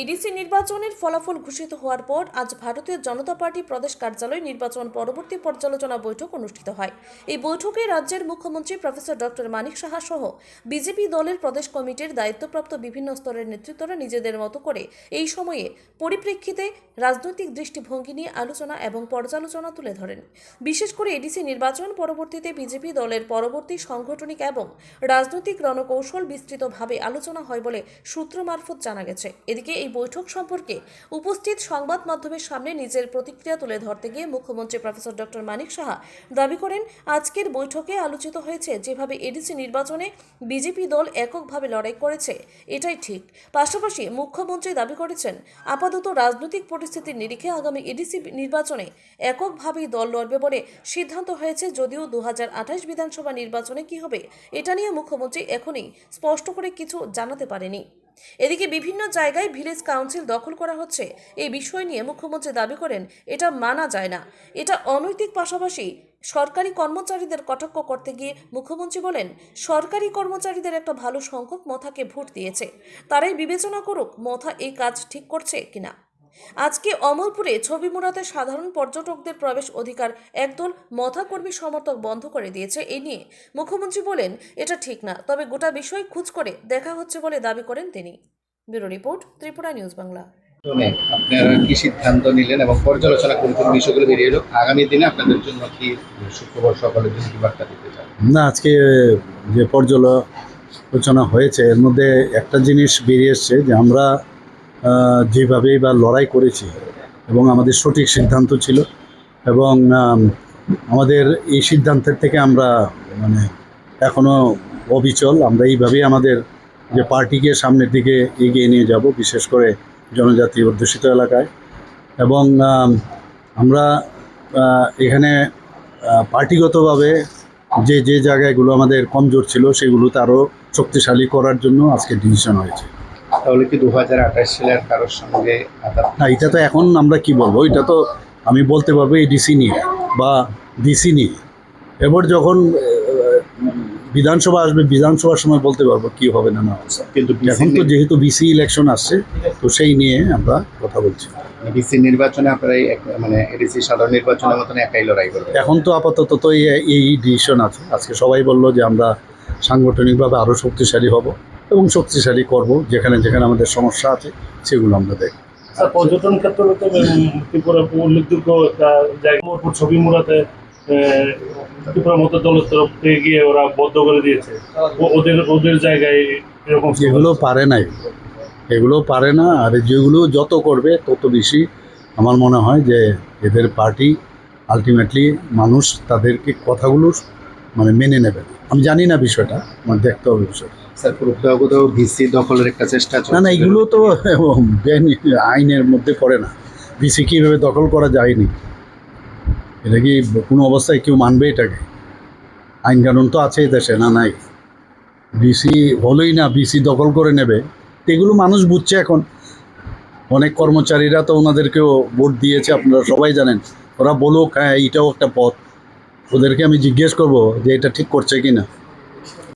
ADC নির্বাচনের ফলাফল ঘোষিত হওয়ার পর আজ ভারতীয় জনতা পার্টি প্রদেশ কার্যালয়ে নির্বাচন পরবর্তী পর্যালোচনা বৈঠক অনুষ্ঠিত হয়। এই বৈঠকে রাজ্যের মুখ্যমন্ত্রী প্রফেসর ডক্টর মানিক সাহা সহ বিজেপি দলের প্রদেশ কমিটির দায়িত্বপ্রাপ্ত বিভিন্ন স্তরের নেতৃত্বরা নিজেদের মতো করে এই সময়ে পরিপ্রেক্ষিতে রাজনৈতিক দৃষ্টিভঙ্গি নিয়ে আলোচনা এবং পর্যালোচনা তুলে ধরেন। বিশেষ করে এডিসি নির্বাচন পরবর্তীতে বিজেপি দলের পরবর্তী সাংগঠনিক এবং রাজনৈতিক রণকৌশল বিস্তৃতভাবে আলোচনা হয় বলে সূত্র মারফত জানা গেছে। এদিকে এই বৈঠক সম্পর্কে উপস্থিত সংবাদ মাধ্যমের সামনে নিজের প্রতিক্রিয়া তুলে ধরতে গিয়ে মুখ্যমন্ত্রী প্রফেসর ডক্টর মানিক সাহা দাবি করেন, আজকের বৈঠকে আলোচিত হয়েছে যেভাবে এডিসি নির্বাচনে বিজেপি দল এককভাবে লড়াই করেছে এটাই ঠিক। পাশাপাশি মুখ্যমন্ত্রী দাবি করেছেন, আপাতত রাজনৈতিক পরিস্থিতির নিরিখে আগামী এডিসি নির্বাচনে এককভাবেই দল লড়বে বলে সিদ্ধান্ত হয়েছে। যদিও 2028 বিধানসভা নির্বাচনে কি হবে এটা নিয়ে মুখ্যমন্ত্রী এখনই স্পষ্ট করে কিছু জানাতে পারেনি। এদিকে বিভিন্ন জায়গায় ভিলেজ কাউন্সিল দখল করা হচ্ছে, এই বিষয় নিয়ে মুখ্যমন্ত্রী দাবি করেন এটা মানা যায় না, এটা অনৈতিক। পাশাপাশি সরকারি কর্মচারীদের কটাক্ষ করতে গিয়ে মুখ্যমন্ত্রী বলেন, সরকারি কর্মচারীদের একটা ভালো সংখ্যক মথাকে ভোট দিয়েছে, তারাই বিবেচনা করুক মথা এই কাজ ঠিক করছে কিনা। আজকে অমরপুরে ছবি মুড়াতে সাধারণ পর্যটকদের প্রবেশ অধিকার একদল মথা কর্মী সমর্থক বন্ধ করে দিয়েছে। এই নিয়ে মুখ্যমন্ত্রী বলেন, এটা ঠিক না, তবে গোটা বিষয় খোঁজ করে দেখা হচ্ছে বলে দাবি করেন তিনি। Bureau report, Tripura news Bangla. আপনারা কি সিদ্ধান্ত নিলেন এবং পর্যালোচনা করে কোন বিষয়গুলো বেরিয়ে এলো, আগামী দিনে আপনাদের জন্য কি শুক্রবার সকালের জন্য কি বার্তা দিতে চান? না, আজকে যে পর্যালোচনা হয়েছে এর মধ্যে একটা জিনিস বেরিয়ে এসছে যে আমরা যেভাবেই বা লড়াই করেছি এবং আমাদের সঠিক সিদ্ধান্ত ছিল এবং আমাদের এই সিদ্ধান্তের থেকে আমরা এখনও অবিচল। আমরা এইভাবেই আমাদের যে পার্টিকে সামনের দিকে এগিয়ে নিয়ে যাব, বিশেষ করে জনজাতি অধ্যুষিত এলাকায়। এবং আমরা এখানে পার্টিগতভাবে যে যে জায়গাগুলো আমাদের কমজোর ছিল সেগুলোতে আরও শক্তিশালী করার জন্য আজকে ডিসিশন হয়েছে। তাহলে কি 2028 সালের কারোর সঙ্গে না, এটা তো এখন আমরা কি বলবো, এটা তো আমি বলতে পারবো এই ডিসি নিয়ে বা ডিসি নিয়ে। এবার যখন বিধানসভা আসবে, বিধানসভার সময় বলতে পারবো কি হবে না না। কিন্তু এখন তো যেহেতু বিসি ইলেকশন আসছে, তো সেই নিয়ে আমরা কথা বলছি। ডিসি নির্বাচনে আপনারা এডিসি সাধারণ নির্বাচনের মতন একাই লড়াই করবেন? এখন তো আপাতত তো এই ডিসিশন আছে। আজকে সবাই বললো যে আমরা সাংগঠনিকভাবে আরও শক্তিশালী হব এবং শক্তিশালী করব, যেখানে যেখানে আমাদের সমস্যা আছে সেগুলো আমরা দেখব। পর্যটন ক্ষেত্রে তো ত্রিপুরা উল্লেখযোগ্য একটা জায়গা, ছবি মুড়াতে ত্রিপুরা মতো দলের তরফ থেকে গিয়ে ওরা বদ্ধ করে দিয়েছে ওদের জায়গায় এরকম। এগুলো পারে না, এগুলো পারে না। আর যেগুলো যত করবে তত বেশি আমার মনে হয় যে এদের পার্টি আলটিমেটলি মানুষ তাদেরকে কথাগুলো মেনে নেবে। আমি জানি না বিষয়টা, আমার দেখতে হবে বিষয়টা। স্যার, কোথাও ভিসি দখলের একটা চেষ্টা না না, এগুলো তো আইনের মধ্যে পড়ে না। ভিসি কীভাবে দখল করা যায়নি, এটা কি কোনো অবস্থায় কেউ মানবে এটাকে? আইন কানুন তো আছে দেশে, না নাই? ভিসি হলোই না, ভিসি দখল করে নেবে, এগুলো মানুষ বুঝছে এখন। অনেক কর্মচারীরা তো ওনাদেরকেও ভোট দিয়েছে, আপনারা সবাই জানেন। ওরা বলুক হ্যাঁ এইটাও একটা পথ, ওদেরকে আমি জিজ্ঞেস করবো যে এটা ঠিক করছে কি না।